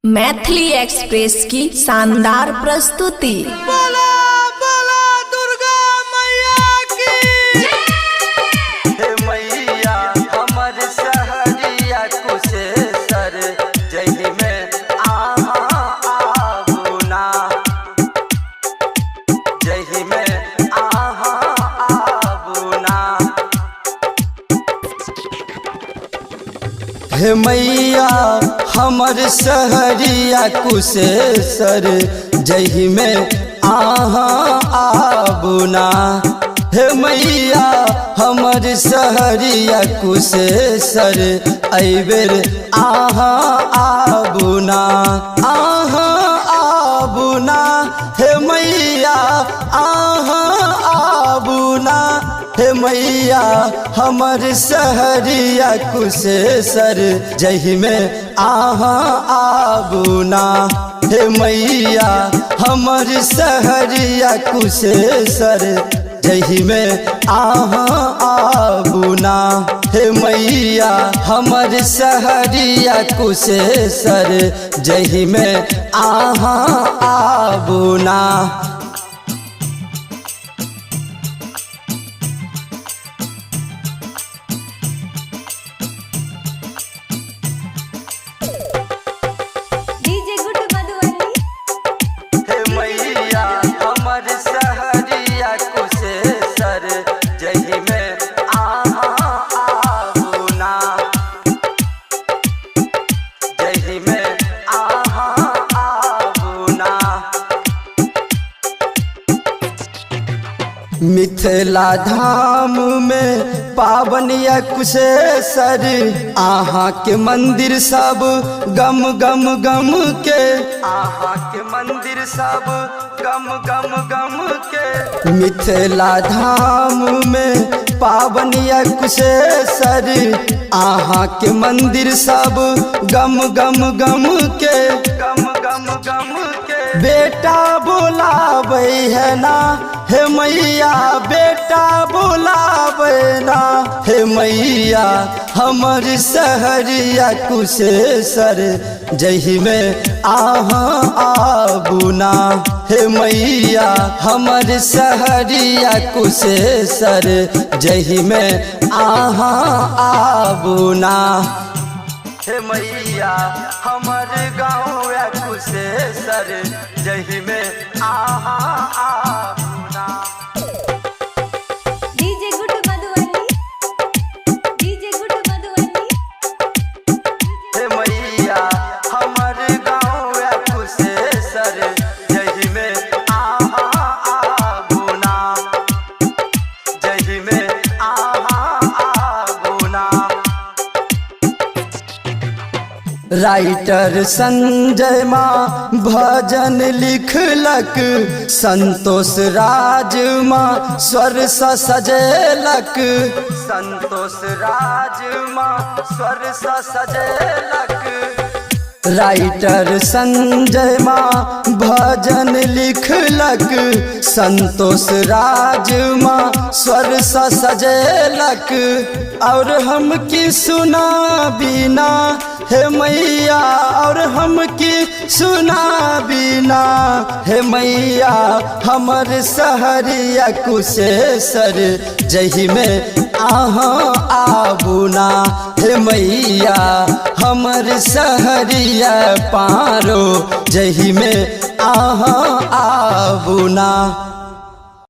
Maithili express की शानदार प्रस्तुति। बोला बोला दुर्गा मैया की। हे मैया हमर सहरिया कुशेश्वर जही में आबुना, जही में आबुना। हे मैया हमर सहरिया कुशेश्वर जही में आबुना। हे मैया हमर सहरिया कुशेश्वर अइबेर आबुना, आबुना। हे मैया आबुना। हे मैया हमर सहरिया कुशेश्वर जही में आबुना। हे मैया हमर सहरिया कुशेश्वर जही में आबुना। हे मैया हमर सहरिया कुशेश्वर जही में आबुना। मिथिला धाम में पावनिया कुशेश्वर आहाँ के मंदिर सब गम गम गम के, आहाँ के मंदिर सब गम गम गम के। मिथिला धाम में पावनिया कुशेश्वर आहाँ के मंदिर सब गम गम गम के, गम गम गम के। बेटा बुलावे है ना हे मैया, बेटा बुलावे ना हे मैया हमर सहरिया कुशेश्वर जही में आबुना। हे मैया हमर सहरिया कुशेश्वर जही में आबुना। हे मैया हमर गाँव कुशेश्वर जही में आबुना। हे मैया हमर गाँव कुशेश्वर जही में आबुना, जही में आबुना। राइटर संजय माँ भजन लिखलक, संतोष राज माँ स्वर सा सजेलक, संतोष राज माँ स्वर सा सजेलक। राइटर संजय माँ भजन लिखलक, संतोष राज माँ स्वर सा सजेलक। और हम की सुना बिना हे मैया, और हम की सुना बिना हे मैया हमर सहरिया कुशेश्वर जही में आबुना। हे मैया हमर सहरिया पारो जही में आबुना।